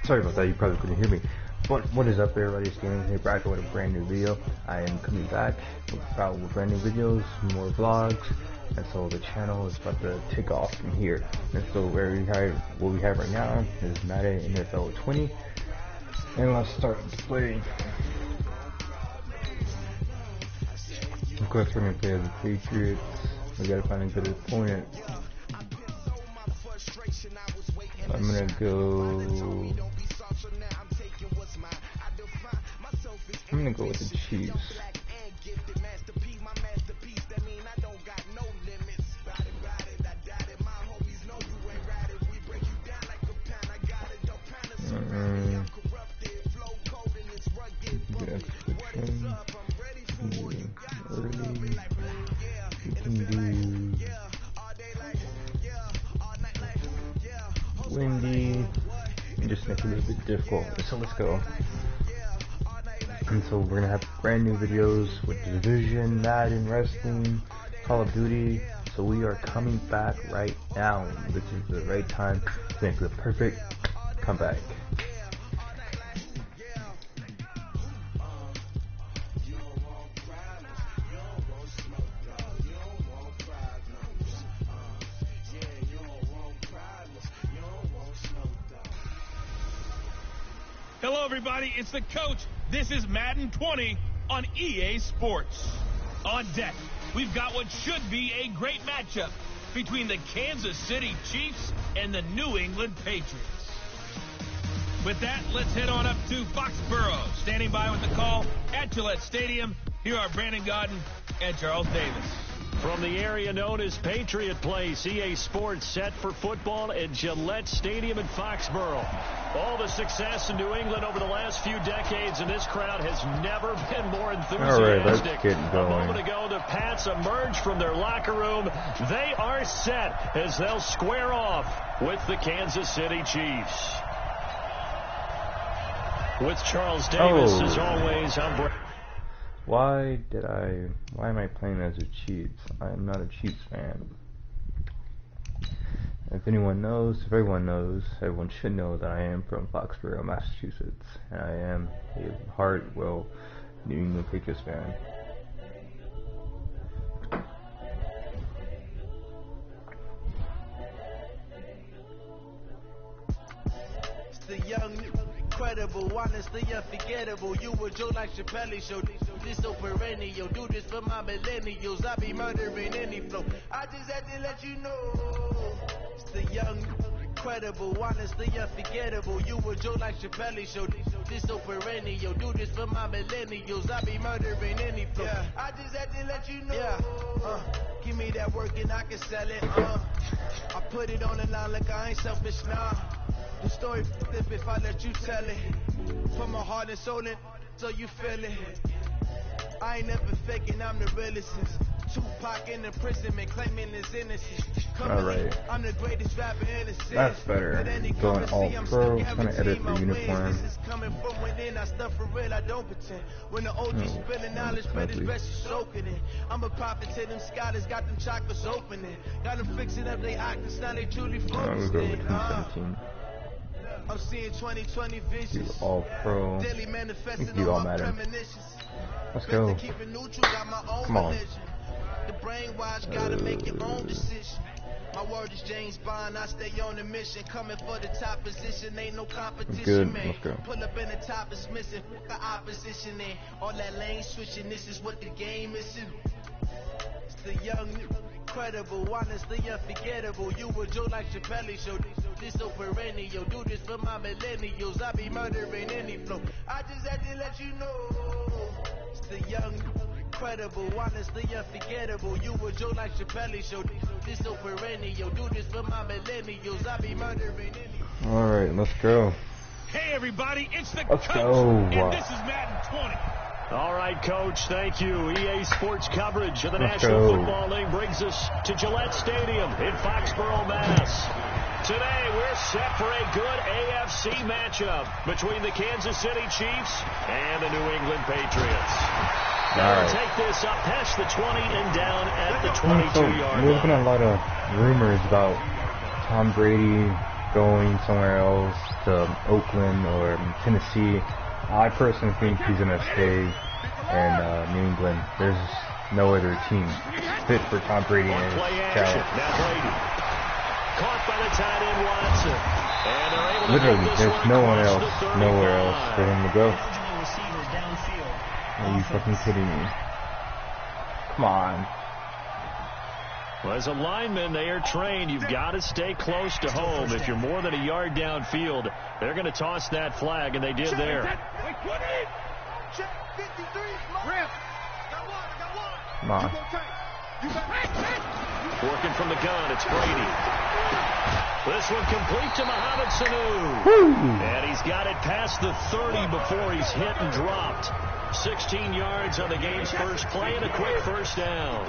Sorry about that, you probably couldn't hear me. But what is up, everybody? It's Gaming here, back with a brand new video. I am coming back with brand new videos, more vlogs, and so the channel is about to take off from here. And so what we have right now is Madden NFL 20, and let's start playing. Of course, we're gonna play as the Patriots. We gotta find a good opponent. I'm gonna go with the Chiefs. Windy, and just make it a little bit difficult. So let's go. And so we're gonna have brand new videos with the Division, Madden, Wrestling, Call of Duty. So we are coming back right now. This is the right time to make the perfect comeback. Hello everybody, it's the coach. This is Madden 20 on EA Sports. On deck, we've got what should be a great matchup between the Kansas City Chiefs and the New England Patriots. With that, let's head on up to Foxborough. Standing by with the call at Gillette Stadium, here are Brandon Godden and Charles Davis. From the area known as Patriot Place, EA Sports set for football at Gillette Stadium in Foxborough. All the success in New England over the last few decades, and this crowd has never been more enthusiastic. All right, let's get going. A moment ago, the Pats emerged from their locker room. They are set as they'll square off with the Kansas City Chiefs. With Charles Davis, as always, I'm Why am I playing as a Chiefs? I'm not a Chiefs fan. If anyone knows, if everyone knows, everyone should know that I am from Foxborough, Massachusetts, and I am a New England Patriots fan. It's the young, incredible, honestly unforgettable. You were Joe like Chappelle show. This so perennial, do this for my millennials. I be murdering any flow. I just had to let you know. It's the young, incredible, honestly unforgettable. You were Joe like Chappelle show. This so perennial, do this for my millennials. I be murdering any flow. Yeah. I just had to let you know. Yeah. Give me that work and I can sell it. I put it on the line like I ain't selfish now. The story if I let you tell it. Put my heart and soul in so you feel it. I ain't never faking, I'm the realest. Tupac in the prison, claiming his innocence. Alright. I'm the greatest rapper in the city. That's better. Going all pro, trying to edit the uniform. This is coming from within, I stuff for real, I don't pretend. When the OG spilling knowledge, but his best is soaking it. I'm a prophet to them scholars, got them chocolates opening. Got them fixing up they octaves, now they truly focused in. I'm seeing 2020 visions. All pro. Daily manifesting Do all on my Madden. premonitions. Let's go. Keep it neutral, got my own Come on. religion. The brainwash, gotta make your own decision. My word is James Bond, I stay on the mission. Coming for the top position, ain't no competition, Good. man. Let's go. Pull up in the top is missing, the opposition in. All that lane switching, this is what the game is. It's the young, incredible, honestly unforgettable. You were Joe like Chappelle show. This so perennial, do this for my millennials. I be murdering any flow. I just had to let you know. It's the young, incredible, honestly unforgettable. You were Joe like Chappelle show. This so perennial, do this for my millennials. I be murdering any. Alright, let's go. Hey everybody, it's the Let's coach, go. and this is Madden 20. All right, Coach, thank you. EA Sports coverage of the Let's National go. Football League brings us to Gillette Stadium in Foxborough, Mass. Today, we're set for a good AFC matchup between the Kansas City Chiefs and the New England Patriots. They'll take this up past the 20 and down at the 22-yard line. There's been a lot of rumors about Tom Brady going somewhere else to Oakland or Tennessee. I personally think he's going to stay in New England. There's no other team fit for Tom Brady and his talent. Now Brady. Caught by the tight end Watson. And they're able to literally, there's no one else, nowhere else for him to go. Are you fucking kidding me? Come on. Well, as a lineman, they are trained. You've got to stay close to home. If you're more than a yard downfield, they're going to toss that flag, and they did there. Come on. Working from the gun, it's Brady. This one complete to Mohamed Sanu. And he's got it past the 30 before he's hit and dropped. 16 yards on the game's first play and a quick first down.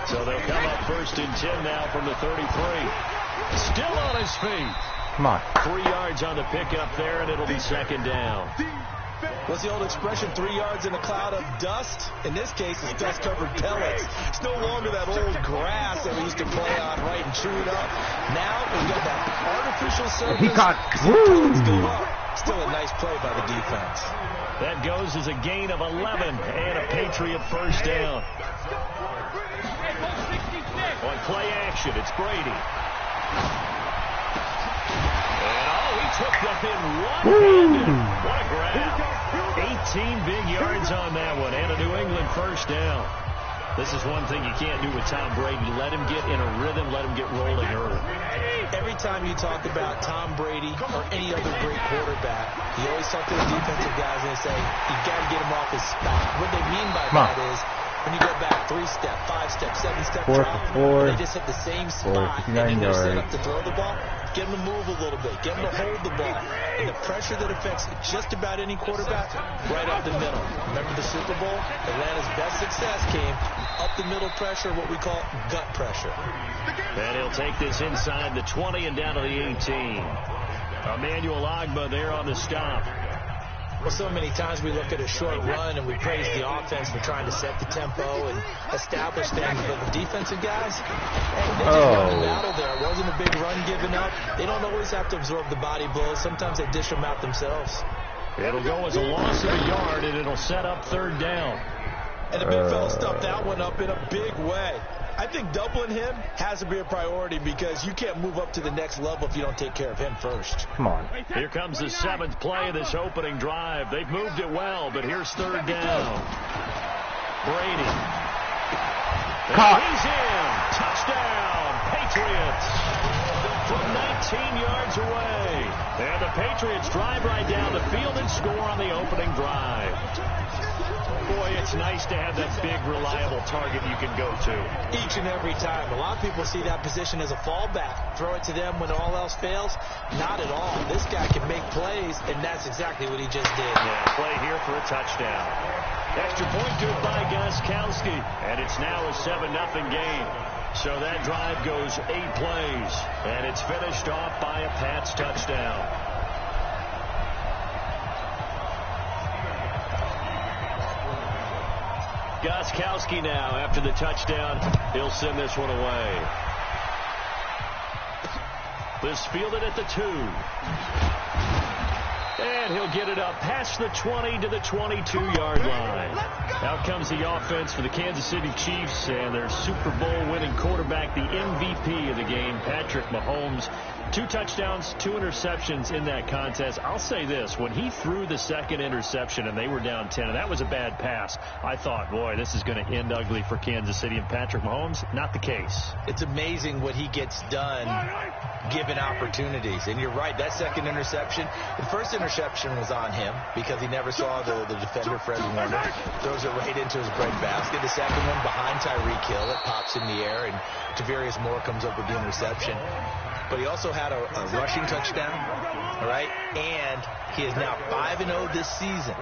So they'll come up 1st and 10 now from the 33. Still on his feet. Come on. 3 yards on the pickup there, and it'll be 2nd down. What's the old expression, 3 yards in a cloud of dust? In this case, it's dust-covered pellets. It's no longer that old grass that we used to play on, right, and chew it up. Now we've got that artificial surface. He got Still a nice play by the defense. That goes as a gain of 11 and a Patriot first down. On play action, it's Brady. And he took that in one-handed. What a grab. 18 big yards on that one and a New England first down. This is one thing you can't do with Tom Brady. Let him get in a rhythm, let him get rolling early. Every time you talk about Tom Brady or any other great quarterback, you always talk to the defensive guys and they say, you got to get him off his spot. What they mean by that is, when you go back 3-step, 5-step, 7-step drop, they just hit the same spot, and then they're set up to throw the ball. Get him to move a little bit. Get him to hold the ball. And the pressure that affects just about any quarterback, right up the middle. Remember the Super Bowl? Atlanta's best success came up the middle pressure, what we call gut pressure. And he'll take this inside the 20 and down to the 18. Emmanuel Ogbah there on the stop. Well, so many times we look at a short run and we praise the offense for trying to set the tempo and establish things. But the defensive guys, they just run them out of there. It wasn't a big run given up. They don't always have to absorb the body blows. Sometimes they dish them out themselves. It'll go as a loss of a yard, and it'll set up 3rd down. And the big fella stuffed that one up in a big way. I think doubling him has to be a priority because you can't move up to the next level if you don't take care of him first. Come on. Here comes the 7th play of this opening drive. They've moved it well, but here's 3rd down. Brady. Caught. He's in. Touchdown, Patriots. From 19 yards away. And the Patriots drive right down the field and score on the opening drive. Boy, it's nice to have that big, reliable target you can go to. Each and every time. A lot of people see that position as a fallback. Throw it to them when all else fails. Not at all. This guy can make plays, and that's exactly what he just did. Yeah, play here for a touchdown. Extra point good by Gostkowski, and it's now a 7-0 game. So that drive goes 8 plays, and it's finished off by a Pats touchdown. Gostkowski now, after the touchdown, he'll send this one away. This fielded at the 2. And he'll get it up past the 20 to the 22-yard line. Out comes the offense for the Kansas City Chiefs and their Super Bowl winning quarterback, the MVP of the game, Patrick Mahomes. 2 touchdowns, 2 interceptions in that contest. I'll say this, when he threw the 2nd interception and they were down 10, and that was a bad pass, I thought, boy, this is going to end ugly for Kansas City and Patrick Mahomes. Not the case. It's amazing what he gets done given opportunities. And you're right, that 2nd interception, the first interception was on him because he never saw the defender, Fred Warner. Throws it right into his breadbasket. The 2nd one behind Tyreek Hill. It pops in the air, and Tavarius Moore comes up with the interception. But he also had a rushing touchdown, all right? And he is now 5-0 this season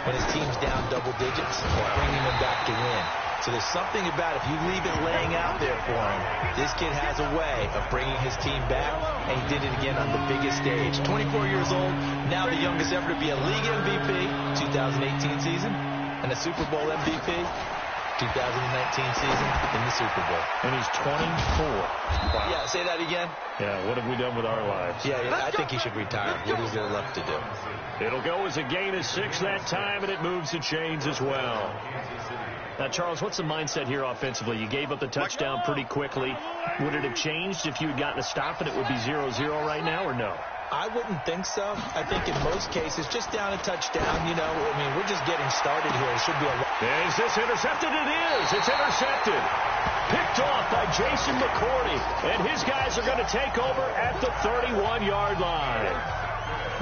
when his team's down double digits, bringing them back to win. So there's something about if you leave it laying out there for him, this kid has a way of bringing his team back, and he did it again on the biggest stage. 24 years old, now the youngest ever to be a league MVP, 2018 season, and a Super Bowl MVP. 2019 season in the Super Bowl. And he's 24. Wow. Yeah, say that again. Yeah, what have we done with our lives? Yeah, I think he should retire. What is there left to do? It'll go as a gain of 6 that time, and it moves the chains as well. Now, Charles, what's the mindset here offensively? You gave up the touchdown pretty quickly. Would it have changed if you had gotten a stop and it would be 0-0 right now, or no? I wouldn't think so. I think in most cases, just down a touchdown, you know, I mean, we're just getting started here. It should be a... Is this intercepted? It is. It's intercepted. Picked off by Jason McCourty. And his guys are going to take over at the 31-yard line.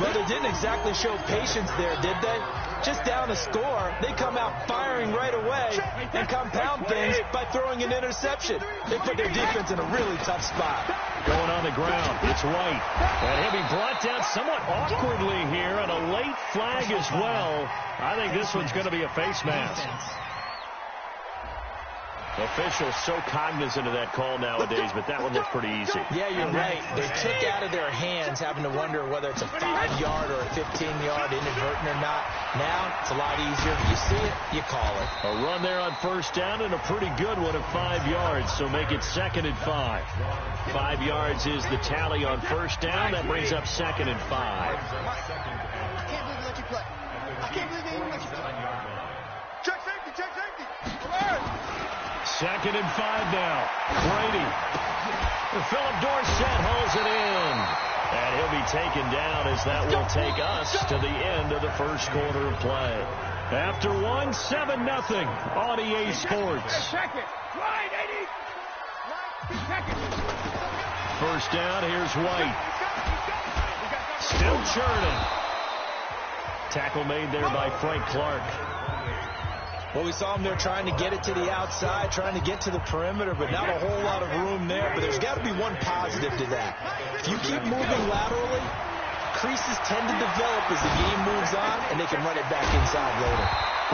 Well, they didn't exactly show patience there, did they? Just down a score, they come out firing right away and compound things by throwing an interception. They put their defense in a really tough spot. Going on the ground, it's White. And he'll be brought down somewhat awkwardly here, and a late flag as well. I think this one's going to be a face mask. Officials so cognizant of that call nowadays, but that one looked pretty easy. Yeah, you're right. They took out of their hands having to wonder whether it's a 5-yard or a 15-yard, inadvertent or not. Now, it's a lot easier. You see it, you call it. A run there on first down and a pretty good one of 5 yards, so make it 2nd and 5. 5 yards is the tally on first down. That brings up 2nd and 5. I can't believe they let you play. I can't believe they even let you play. Check safety, check safety. Alert. 2nd and 5 now. Brady. Philip Dorsett hauls it in. And he'll be taken down as that will take us to the end of the first quarter of play. After 7-0 on EA Sports. Check it. Right, 80. Check it. First down, here's White. Still churning. Tackle made there by Frank Clark. Well, we saw him there trying to get it to the outside, trying to get to the perimeter, but not a whole lot of room there. But there's got to be one positive to that. If you keep moving laterally, creases tend to develop as the game moves on, and they can run it back inside later.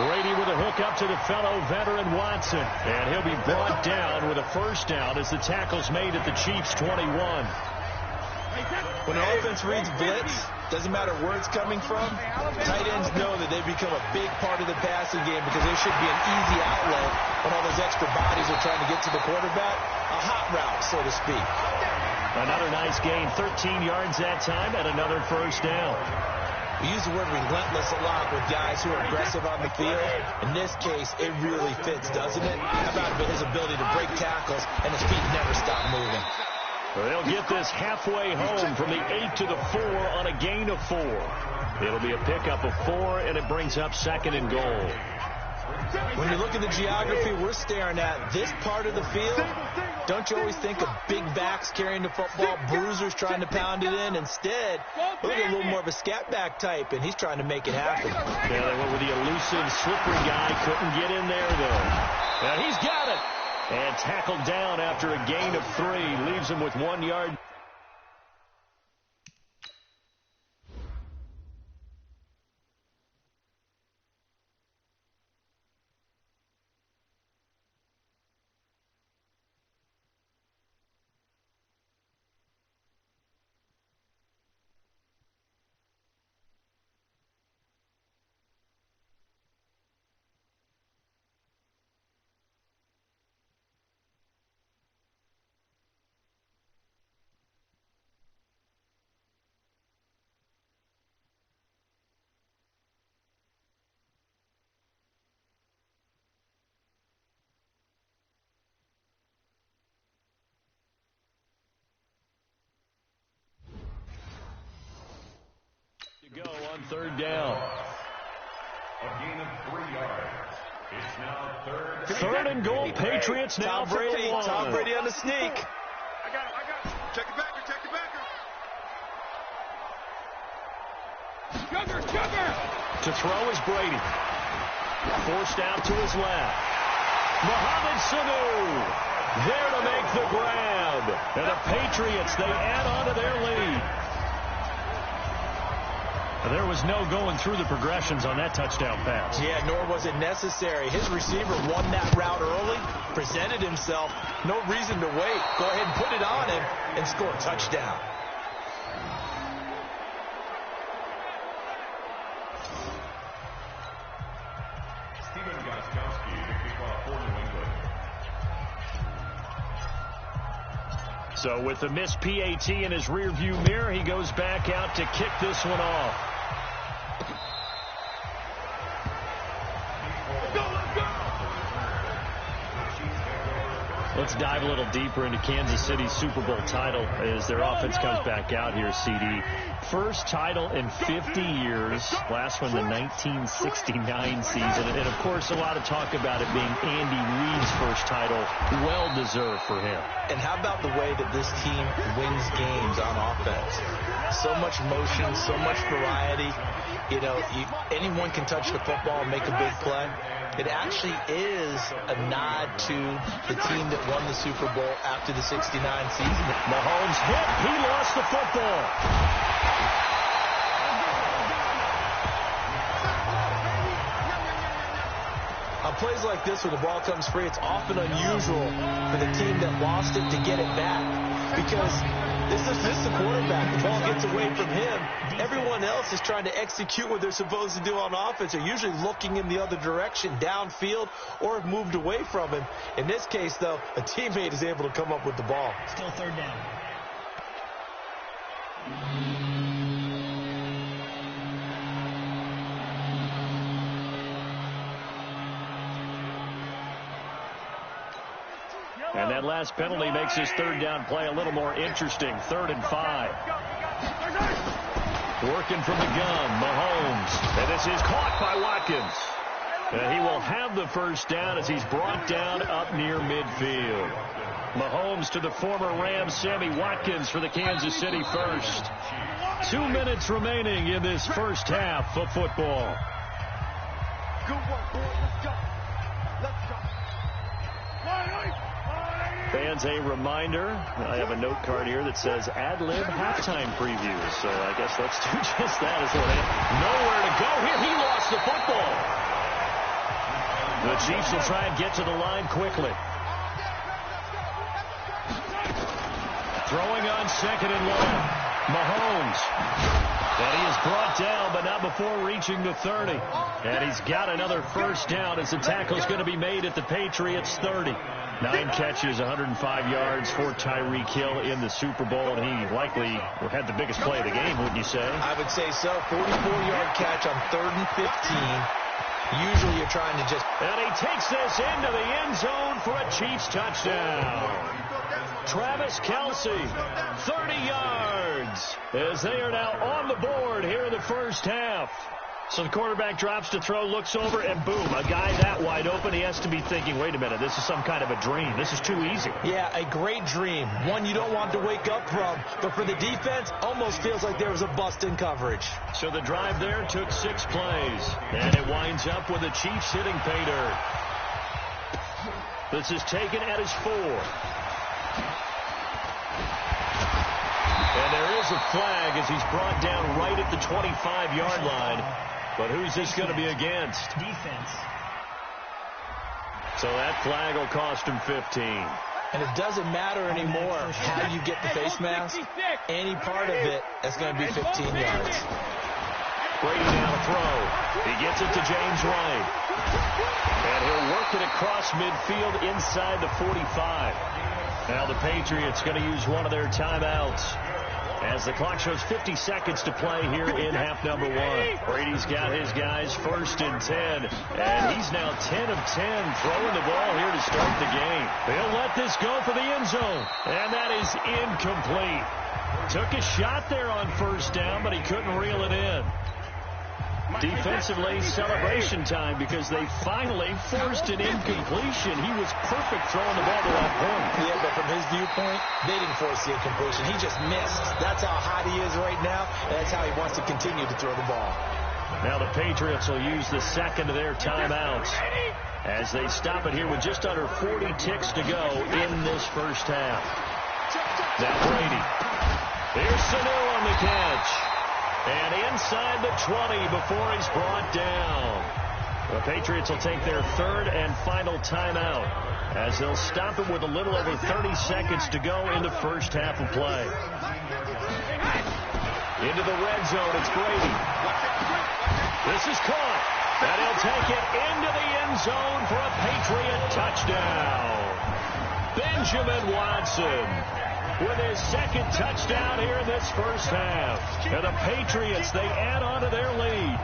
Brady with a hook up to the fellow veteran Watson. And he'll be brought down with a first down as the tackle's made at the Chiefs' 21. When an offense reads blitz, doesn't matter where it's coming from, tight ends know that they become a big part of the passing game because there should be an easy outlet when all those extra bodies are trying to get to the quarterback. A hot route, so to speak. Another nice gain, 13 yards that time, and another first down. We use the word relentless a lot with guys who are aggressive on the field. In this case, it really fits, doesn't it? How about his ability to break tackles and his feet never stop moving? They'll get this halfway home from the 8 to the 4 on a gain of 4. It'll be a pickup of 4, and it brings up 2nd and goal. When you look at the geography we're staring at, this part of the field, don't you always think of big backs carrying the football, bruisers trying to pound it in? Instead, look at a little more of a scat back type, and he's trying to make it happen. Yeah, they went with the elusive, slippery guy. Couldn't get in there, though. Now he's got it. And tackled down after a gain of 3. Leaves him with 1 yard. Go on 3rd down. A gain of 3 yards. It's now 3rd and goal. Patriots now Tom Brady, for 1. Tom Brady on the sneak. I got it. Check it backer, check it backer. Sugar. To throw is Brady. Forced out to his left. Mohamed Sanu there to make the grab. And the Patriots, they add on to their lead. There was no going through the progressions on that touchdown pass. Yeah, nor was it necessary. His receiver won that route early, presented himself. No reason to wait. Go ahead and put it on him and score a touchdown. Stephen Gostkowski, the kickoff formula. So with the missed PAT in his rearview mirror, he goes back out to kick this one off. Let's dive a little deeper into Kansas City's Super Bowl title as their offense comes back out here, CD. First title in 50 years. Last one, the 1969 season. And, of course, a lot of talk about it being Andy Reid's first title. Well-deserved for him. And how about the way that this team wins games on offense? So much motion, so much variety. You know, anyone can touch the football and make a big play. It actually is a nod to the team that won the Super Bowl after the 69 season. Mahomes hit. He lost the football. On plays like this where the ball comes free, it's often unusual for the team that lost it to get it back. Because this is the quarterback. The ball gets away from him. Everyone else is trying to execute what they're supposed to do on offense. They're usually looking in the other direction, downfield, or have moved away from him. In this case, though, a teammate is able to come up with the ball. Still third down. And that last penalty makes his third down play a little more interesting. 3rd and 5. Working from the gun, Mahomes. And this is caught by Watkins. And he will have the first down as he's brought down up near midfield. Mahomes to the former Rams, Sammy Watkins, for the Kansas City first. 2 minutes remaining in this first half of football. Good work, boy. Let's go. Let's go. Fans, a reminder, I have a note card here that says ad-lib halftime previews. So I guess let's do just that. Nowhere to go here. He lost the football. The Chiefs will try and get to the line quickly. Throwing on 2nd and 1. Mahomes. And he is brought down, but not before reaching the 30. And he's got another first down as the tackle is going to be made at the Patriots' 30. 9 catches, 105 yards for Tyreek Hill in the Super Bowl, and he likely had the biggest play of the game, wouldn't you say? I would say so. 44-yard catch on 3rd and 15. Usually you're trying to just... And he takes this into the end zone for a Chiefs touchdown. Travis Kelce, 30 yards, as they are now on the board here in the first half. So the quarterback drops to throw, looks over, and boom, a guy that wide open. He has to be thinking, wait a minute, this is some kind of a dream. This is too easy. Yeah, a great dream. One you don't want to wake up from. But for the defense, almost feels like there was a bust in coverage. So the drive there took 6 plays. And it winds up with the Chiefs hitting pay dirt. This is taken at his 4. And there is a flag as he's brought down right at the 25-yard line. But who's this going to be against? Defense. So that flag will cost him 15. And it doesn't matter anymore how you get the face mask. Any part of it is going to be 15 yards. Brady now to throw. He gets it to James White. And he'll work it across midfield inside the 45. Now the Patriots going to use one of their timeouts as the clock shows 50 seconds to play here in half number 1. Brady's got his guys 1st and 10, and he's now 10 of 10 throwing the ball here to start the game. He'll let this go for the end zone, and that is incomplete. Took a shot there on 1st down, but he couldn't reel it in. Defensively, celebration time because they finally forced an incompletion. He was perfect throwing the ball to that point. Yeah, but from his viewpoint, they didn't force the incompletion. He just missed. That's how hot he is right now, and that's how he wants to continue to throw the ball. Now the Patriots will use the second of their timeouts as they stop it here with just under 40 ticks to go in this first half. Now Brady. Here's Sanu on the catch. And inside the 20 before he's brought down. The Patriots will take their 3rd and final timeout as they'll stop it with a little over 30 seconds to go in the first half of play. Into the red zone, it's Brady. This is caught. And he'll take it into the end zone for a Patriot touchdown. Benjamin Watson. with his second touchdown here in this first half. And the Patriots, they add on to their lead.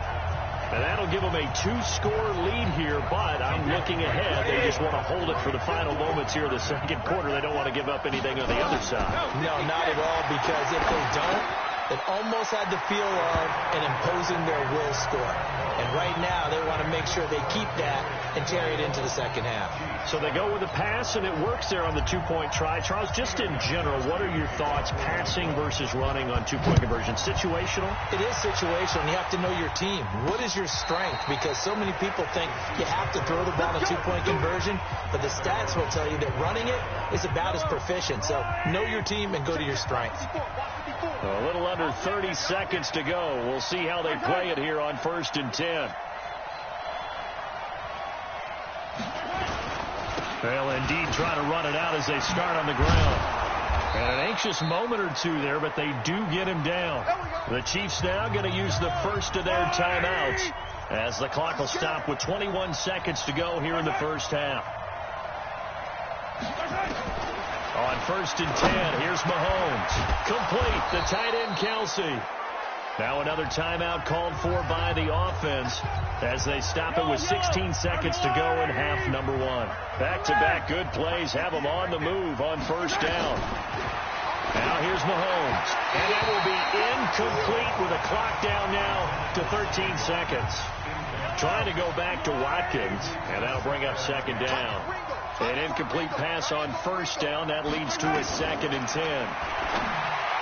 And that'll give them a 2-score lead here, but I'm looking ahead. They just want to hold it for the final moments here of the second quarter. They don't want to give up anything on the other side. No, not at all, because if they don't, it almost had the feel of an imposing their will score. And right now, they want to make sure they keep that and carry it into the second half. So they go with the pass, and it works there on the two-point try. Charles, just in general, what are your thoughts, passing versus running on two-point conversion? Situational? It is situational. You have to know your team. What is your strength? Because so many people think you have to throw the ball in a two-point conversion, but the stats will tell you that running it is about as proficient. So know your team and go to your strength. A little under 30 seconds to go. We'll see how they play it here on 1st and 10. They'll indeed try to run it out as they start on the ground. And an anxious moment or two there, but they do get him down. The Chiefs now going to use the first of their timeouts as the clock will stop with 21 seconds to go here in the first half. On 1st and 10, here's Mahomes. Complete, the tight end Kelsey. Now another timeout called for by the offense as they stop it with 16 seconds to go in half number 1. Back-to-back good plays have them on the move on 1st down. Now here's Mahomes. And that will be incomplete with a clock down now to 13 seconds. Trying to go back to Watkins, and that'll bring up 2nd down. An incomplete pass on 1st down. That leads to a 2nd and 10.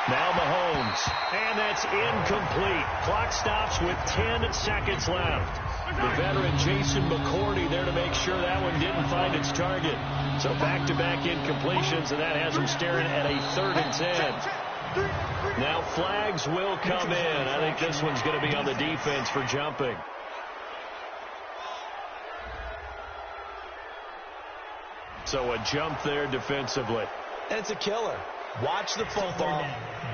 Now Mahomes, and that's incomplete. Clock stops with 10 seconds left. The veteran Jason McCourty there to make sure that one didn't find its target. So back-to-back incompletions, and that has them staring at a 3rd and 10. Now flags will come in. I think this one's going to be on the defense for jumping. So a jump there defensively. And it's a killer. Watch the football.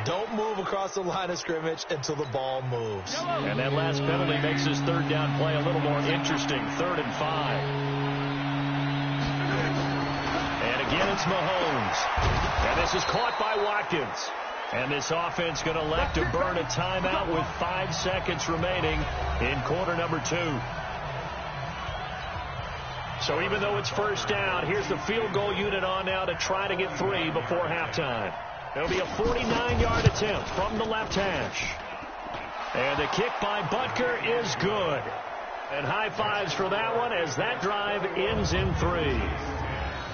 Don't move across the line of scrimmage until the ball moves. And that last penalty makes this 3rd down play a little more interesting. 3rd and 5. And again, it's Mahomes. And this is caught by Watkins. And this offense going to elect to burn a timeout with 5 seconds remaining in quarter number 2. So even though it's 1st down, here's the field goal unit on now to try to get 3 before halftime. It'll be a 49-yard attempt from the left hash. And the kick by Butker is good. And high fives for that one as that drive ends in 3.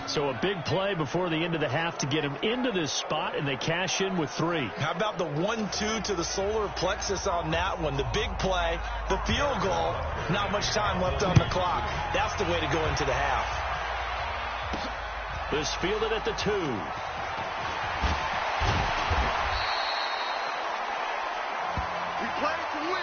So a big play before the end of the half to get him into this spot, and they cash in with 3. How about the 1-2 to the solar plexus on that one? The big play, the field goal, not much time left on the clock. That's the way to go into the half. This fielded at the 2. We play to win.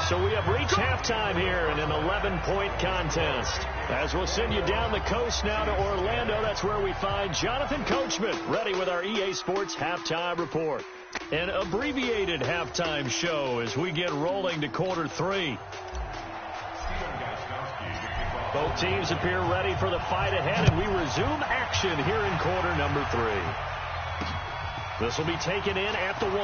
So we have reached halftime here in an 11-point contest. As we'll send you down the coast now to Orlando, that's where we find Jonathan Coachman ready with our EA Sports Halftime Report. An abbreviated halftime show as we get rolling to quarter 3. Both teams appear ready for the fight ahead, and we resume action here in quarter number 3. This will be taken in at the 1.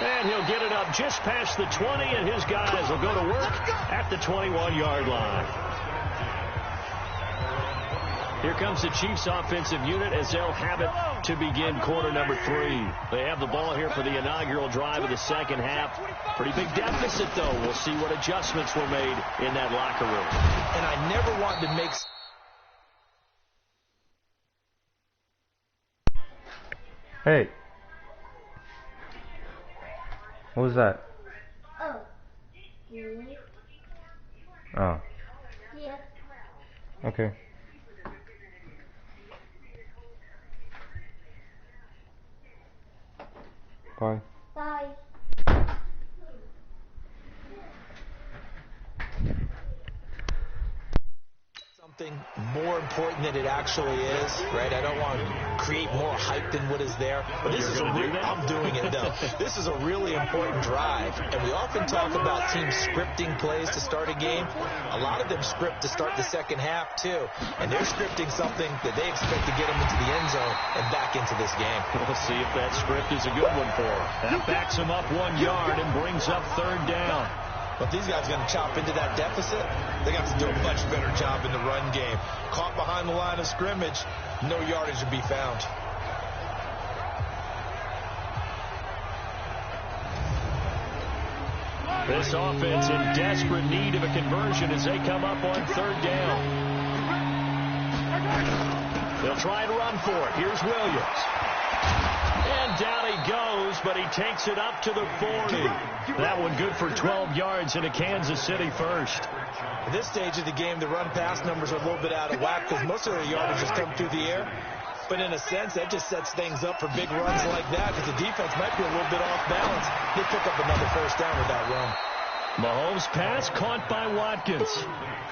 And he'll get it up just past the 20, and his guys will go to work at the 21-yard line. Here comes the Chiefs offensive unit as they'll have it to begin quarter number 3. They have the ball here for the inaugural drive of the second half. Pretty big deficit, though. We'll see what adjustments were made in that locker room. And I never want to make... Hey. What was that? Oh. Oh. Yeah. Okay. Bye. Bye. something more important than it actually is, right? I don't want to create more hype than what is there. But this is I'm doing it, though. This is a really important drive. And we often talk about teams scripting plays to start a game. A lot of them script to start the second half, too. And they're scripting something that they expect to get them into the end zone and back into this game. We'll see if that script is a good one for them. That backs them up 1 yard and brings up 3rd down. But these guys are going to chop into that deficit. They got to do a much better job in the run game. Caught behind the line of scrimmage, no yardage to be found. This offense in desperate need of a conversion as they come up on 3rd down. They'll try and run for it. Here's Williams. And down he goes, but he takes it up to the 40. That one good for 12 yards in a Kansas City first. At this stage of the game, the run-pass numbers are a little bit out of whack because most of the yardage has come through the air. But in a sense, that just sets things up for big runs like that because the defense might be a little bit off balance. They pick up another 1st down with that run. Mahomes' pass caught by Watkins.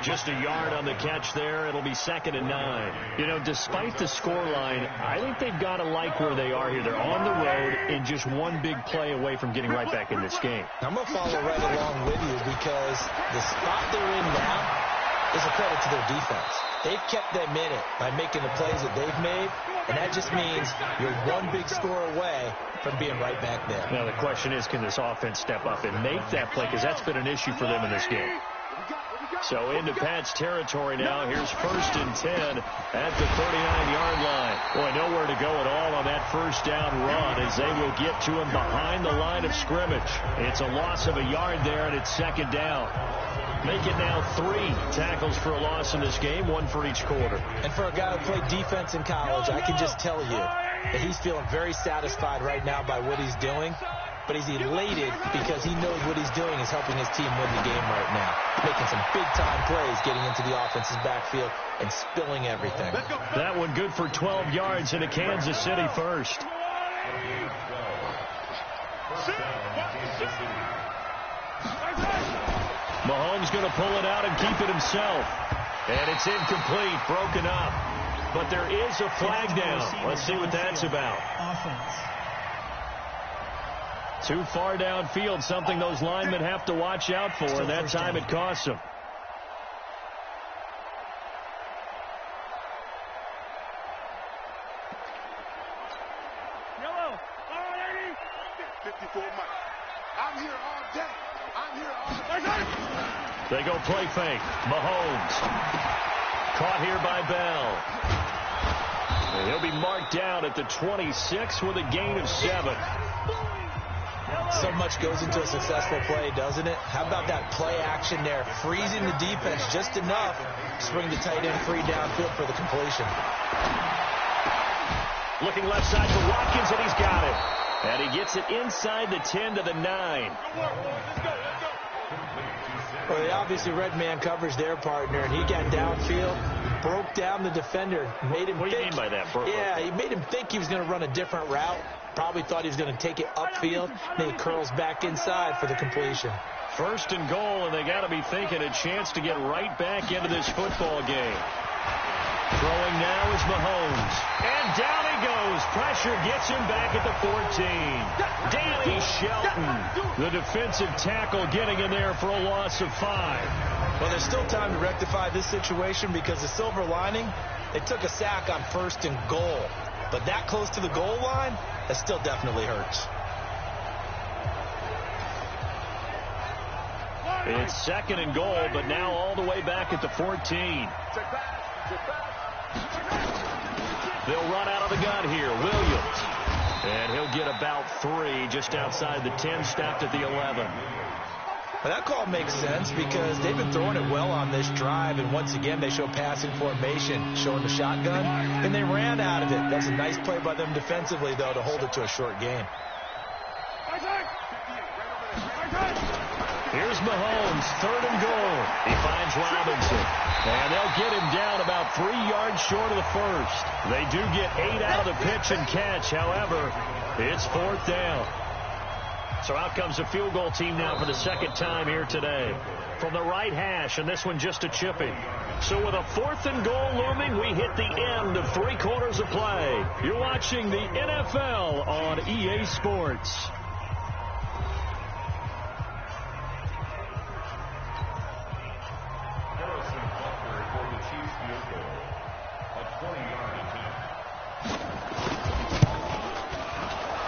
Just a yard on the catch there. It'll be 2nd and 9. You know, despite the scoreline, I think they've got to like where they are here. They're on the road and just one big play away from getting right back in this game. I'm going to follow right along with you because the spot they're in now is a credit to their defense. They've kept them in it by making the plays that they've made, and that just means you're one big score away from being right back there. Now, the question is, can this offense step up and make that play? Because that's been an issue for them in this game. So into Pat's territory now. Here's 1st and 10 at the 39-yard line. Boy, nowhere to go at all on that 1st down run as they will get to him behind the line of scrimmage. It's a loss of a yard there, and it's 2nd down. Make it now 3 tackles for a loss in this game, 1 for each quarter. And for a guy who played defense in college, I can just tell you that he's feeling very satisfied right now by what he's doing. But he's elated because he knows what he's doing is helping his team win the game right now. Making some big-time plays, getting into the offense's backfield and spilling everything. That one good for 12 yards in a Kansas City first. Mahomes going to pull it out and keep it himself. And it's incomplete, broken up. But there is a flag down. Let's see what that's about. Offense. Too far downfield, something those linemen have to watch out for, and that time it costs them. Yellow, all right, 54 Mike. I'm here all day. I'm here all day. They go play fake. Mahomes. Caught here by Bell. And he'll be marked down at the 26 with a gain of 7. So much goes into a successful play, doesn't it? How about that play action there? Freezing the defense just enough to bring the tight end free downfield for the completion. Looking left side for Watkins, and he's got it. And he gets it inside the 10 to the 9. Well, they obviously read man coverage their partner, and he got downfield, broke down the defender, made him What do you mean by that? Yeah, he made him think he was going to run a different route. Probably thought he was going to take it upfield. Then he curls back inside for the completion. 1st and goal, and they got to be thinking a chance to get right back into this football game. Throwing now is Mahomes. And down he goes. Pressure gets him back at the 14. Danny Shelton, the defensive tackle, getting in there for a loss of 5. Well, there's still time to rectify this situation because the silver lining, they took a sack on 1st and goal. But that close to the goal line, that still definitely hurts. It's 2nd and goal, but now all the way back at the 14. They'll run out of the gun here. Williams. And he'll get about 3 just outside the 10, stopped at the 11. Well, that call makes sense because they've been throwing it well on this drive, and once again they show passing formation, showing the shotgun, and they ran out of it. That's a nice play by them defensively, though, to hold it to a short game. Here's Mahomes, 3rd and goal. He finds Robinson, and they'll get him down about 3 yards short of the 1st. They do get 8 out of the pitch and catch. However, it's 4th down. So out comes the field goal team now for the second time here today. From the right hash, and this one just a chipping. So with a 4th and goal looming, we hit the end of 3 quarters of play. You're watching the NFL on EA Sports.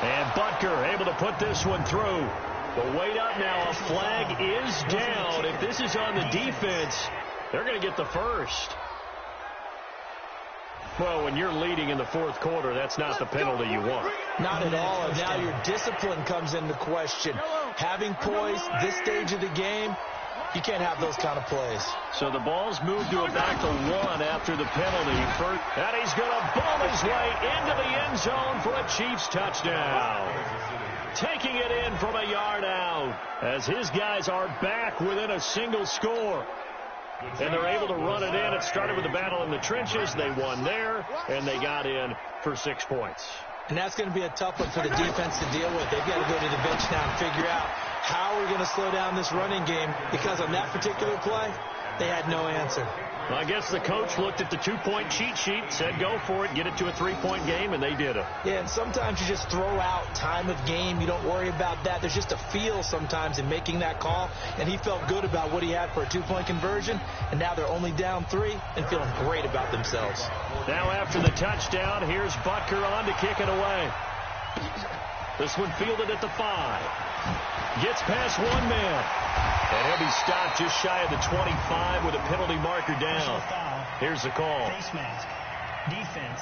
And Butker able to put this one through. But wait up now, a flag is down. If this is on the defense, they're going to get the first. Well, when you're leading in the 4th quarter, that's not the penalty you want. Not at all. And now your discipline comes into question. Having poise this stage of the game, you can't have those kind of plays. So the ball's moved to a back to 1 after the penalty. And he's going to ball his way into the end zone for a Chiefs touchdown. Taking it in from a yard out as his guys are back within a single score. And they're able to run it in. It started with a battle in the trenches. They won there, and they got in for 6 points. And that's going to be a tough one for the defense to deal with. They've got to go to the bench now and figure out how we're going to slow down this running game, because on that particular play, they had no answer. Well, I guess the coach looked at the 2-point cheat sheet, said go for it, get it to a 3-point game, and they did it. Yeah, and sometimes you just throw out time of game. You don't worry about that. There's just a feel sometimes in making that call, and he felt good about what he had for a 2-point conversion, and now they're only down 3 and feeling great about themselves. Now after the touchdown, here's Butker on to kick it away. This one fielded at the 5. Gets past 1 man. And he'll be stopped just shy of the 25 with a penalty marker down. Here's the call. Face mask. Defense.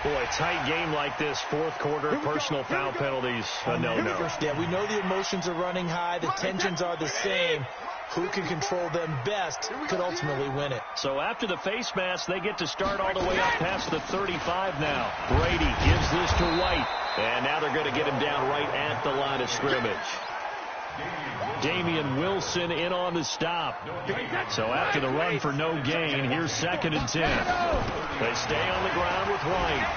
Boy, tight game like this, 4th quarter, personal foul penalties, a no-no. Yeah, we know the emotions are running high. The tensions are the same. Who can control them best could ultimately win it. So after the face mask, they get to start all the way up past the 35 now. Brady gives this to White. And now they're going to get him down right at the line of scrimmage. Damian Wilson in on the stop. So after the run for no gain, here's 2nd and 10. They stay on the ground with White.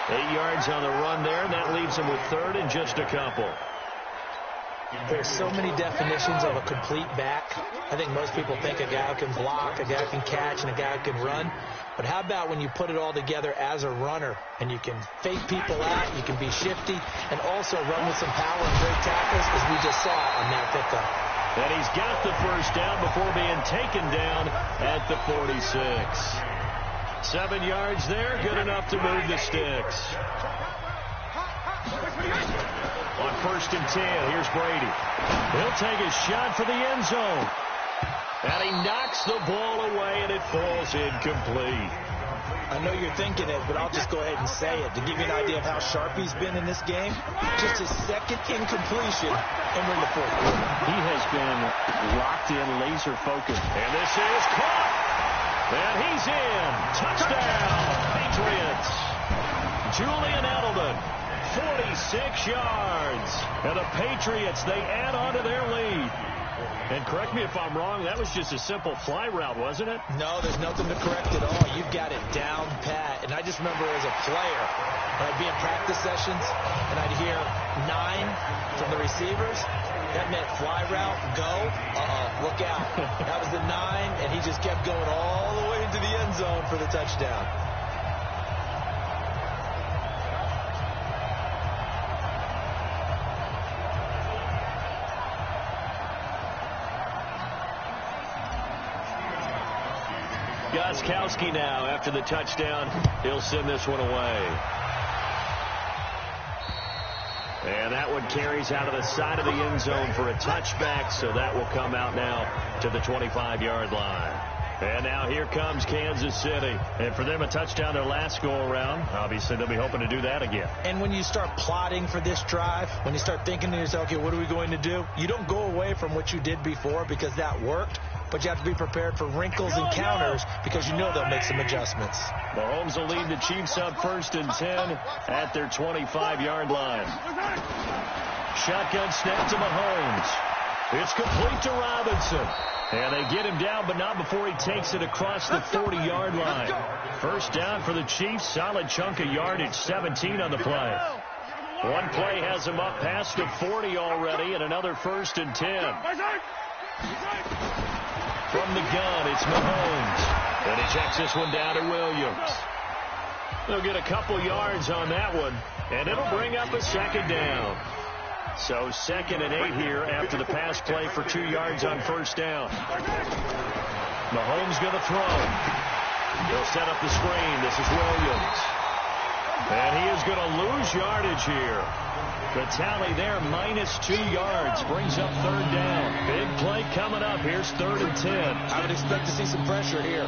8 yards on the run there, and that leaves them with 3rd and just a couple. There's so many definitions of a complete back. I think most people think a guy who can block, a guy who can catch, and a guy who can run. But how about when you put it all together as a runner, and you can fake people out, you can be shifty, and also run with some power and great tackles, as we just saw on that pickup. And he's got the first down before being taken down at the 46. 7 yards there, good enough to move the sticks. On 1st and 10, here's Brady. He'll take a shot for the end zone. And he knocks the ball away, and it falls incomplete. I know you're thinking it, but I'll just go ahead and say it. To give you an idea of how sharp he's been in this game, just his 2nd incompletion, and we're in the 4th quarter. He has been locked in, laser focused. And this is caught. And he's in. Touchdown, Patriots. Julian Edelman, 46 yards. And the Patriots, they add on to their lead. And correct me if I'm wrong, that was just a simple fly route, wasn't it? No, there's nothing to correct at all. You've got it down pat. And I just remember as a player, when I'd be in practice sessions, and I'd hear 9 from the receivers. That meant fly route, go, look out. That was the 9, and he just kept going all the way into the end zone for the touchdown. Gostkowski now, after the touchdown, he'll send this one away. And that one carries out of the side of the end zone for a touchback, so that will come out now to the 25-yard line. And now here comes Kansas City. And for them, a touchdown their last go-around. Obviously, they'll be hoping to do that again. And when you start plotting for this drive, when you start thinking to yourself, okay, what are we going to do? You don't go away from what you did before because that worked. But you have to be prepared for wrinkles and counters because you know they'll make some adjustments. Mahomes will lead the Chiefs up 1st and 10 at their 25-yard line. Shotgun snap to Mahomes. It's complete to Robinson. And they get him down, but not before he takes it across the 40-yard line. First down for the Chiefs. Solid chunk of yardage, 17 on the play. One play has him up past the 40 already, and another 1st and 10. From the gun, it's Mahomes. And he checks this one down to Williams. They'll get a couple yards on that one, and it'll bring up a 2nd down. So 2nd and 8 here after the pass play for 2 yards on 1st down. Mahomes going to throw. He'll set up the screen. This is Williams. And he is going to lose yardage here. The tally there, -2 yards, brings up 3rd down. Big play coming up. Here's 3rd and 10. I would expect to see some pressure here.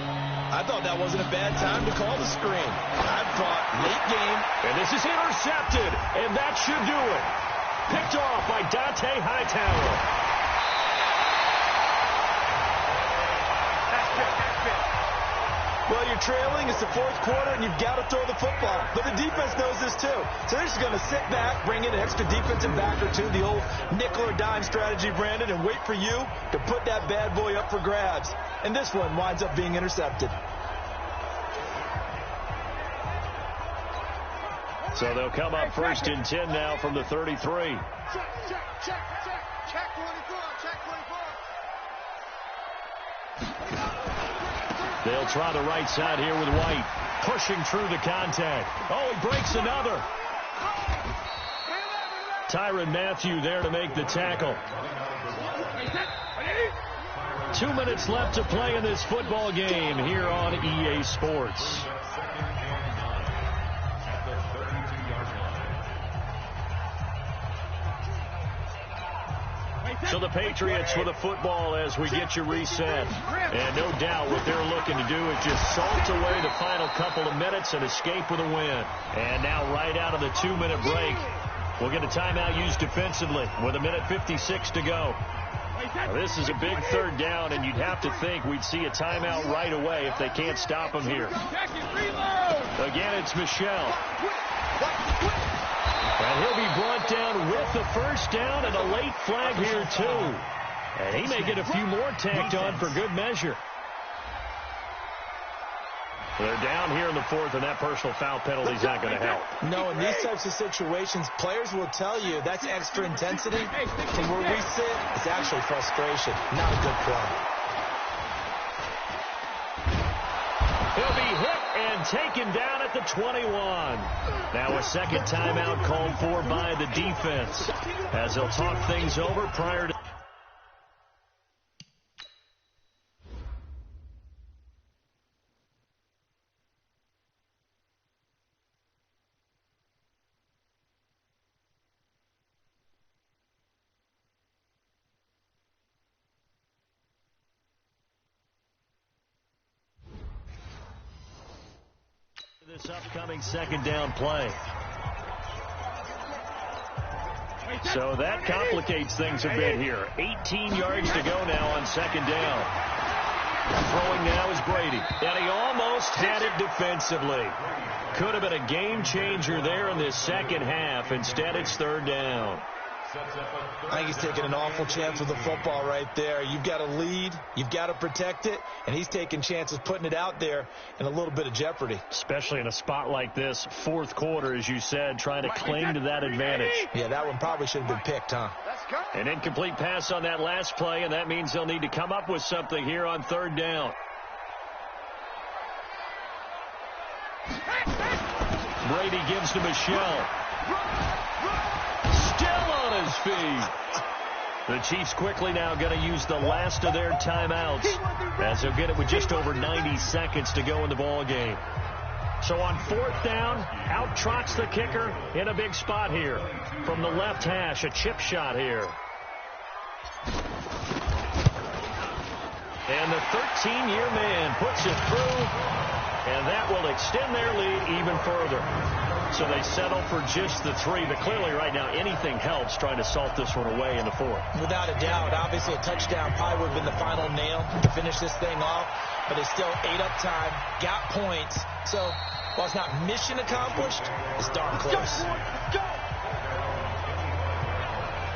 I thought that wasn't a bad time to call the screen. I thought late game. And this is intercepted, and that should do it. Picked off by Dante Hightower. Well, you're trailing. It's the 4th quarter, and you've got to throw the football. But the defense knows this, too. So they're just going to sit back, bring in an extra defensive back or two, the old nickel or dime strategy, Brandon, and wait for you to put that bad boy up for grabs. And this one winds up being intercepted. So they'll come up 1st and 10 now from the 33. Check 24. They'll try the right side here with White. Pushing through the contact. Oh, he breaks another. Tyrann Mathieu there to make the tackle. 2 minutes left to play in this football game here on EA Sports. So the Patriots with the football as we get you reset. And no doubt what they're looking to do is just salt away the final couple of minutes and escape with a win. And now right out of the 2-minute break, we'll get a timeout used defensively with 1:56 to go. Now, this is a big 3rd down, and you'd have to think we'd see a timeout right away if they can't stop him here. Again, it's Michel. And he'll be brought down with the 1st down and a late flag here, too. And he may get a few more tacked on for good measure. They're down here in the 4th, and that personal foul penalty is not going to help. No, in these types of situations, players will tell you that's extra intensity. From where we sit, it's actually frustration. Not a good play. He'll be hit and taken down at the 21. Now a 2nd timeout called for by the defense as they'll talk things over prior to... this upcoming 2nd down play. So that complicates things a bit here. 18 yards to go now on 2nd down. Throwing now is Brady. And he almost had it defensively. Could have been a game changer there in this 2nd half. Instead, it's 3rd down. I think he's taking an awful chance with the football right there. You've got to lead. You've got to protect it. And he's taking chances putting it out there in a little bit of jeopardy. Especially in a spot like this, 4th quarter, as you said, trying to cling to that advantage. Yeah, that one probably should have been picked, huh? An incomplete pass on that last play, and that means they'll need to come up with something here on 3rd down. Brady gives to Michel. Still on his feet. The Chiefs quickly now going to use the last of their timeouts as they'll get it with just over 90 seconds to go in the ball game. So on 4th down, out trots the kicker in a big spot here. From the left hash, a chip shot here. And the 13-year man puts it through, and that will extend their lead even further. So they settle for just the 3, but clearly right now anything helps trying to salt this one away in the 4th. Without a doubt, obviously a touchdown probably would have been the final nail to finish this thing off, but it's still 8 up time, got points, so while it's not mission accomplished, it's darn close.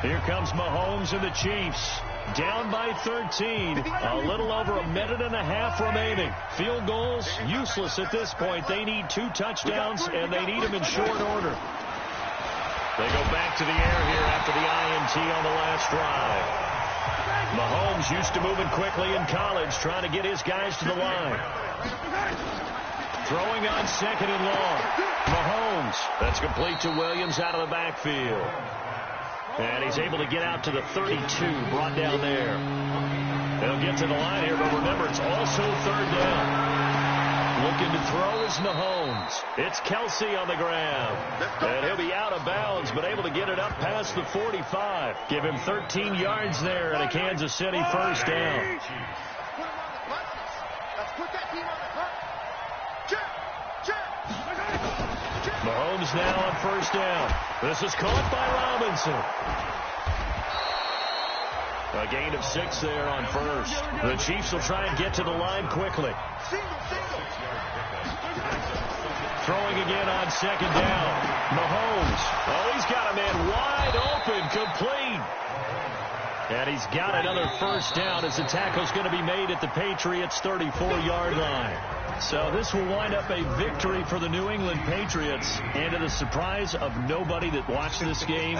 Here comes Mahomes and the Chiefs. Down by 13. A little over a minute and a half remaining. Field goals, useless at this point. They need 2 touchdowns, and they need them in short order. They go back to the air here after the INT on the last drive. Mahomes used to moving quickly in college, trying to get his guys to the line. Throwing on 2nd and long. Mahomes. That's complete to Williams out of the backfield. And he's able to get out to the 32, brought down there. They'll get to the line here, but remember, it's also 3rd down. Looking to throw is Mahomes. It's Kelsey on the ground. And he'll be out of bounds, but able to get it up past the 45. Give him 13 yards there and a Kansas City 1st down. Mahomes now on 1st down. This is caught by Robinson. A gain of 6 there on 1st. The Chiefs will try and get to the line quickly. Throwing again on 2nd down. Mahomes. Oh, he's got a man wide open, complete. And he's got another 1st down as the tackle's going to be made at the Patriots' 34-yard line. So this will wind up a victory for the New England Patriots. And to the surprise of nobody that watched this game,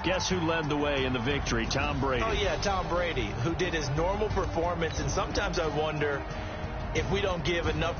guess who led the way in the victory? Tom Brady. Oh, yeah, Tom Brady, who did his normal performance. And sometimes I wonder if we don't give enough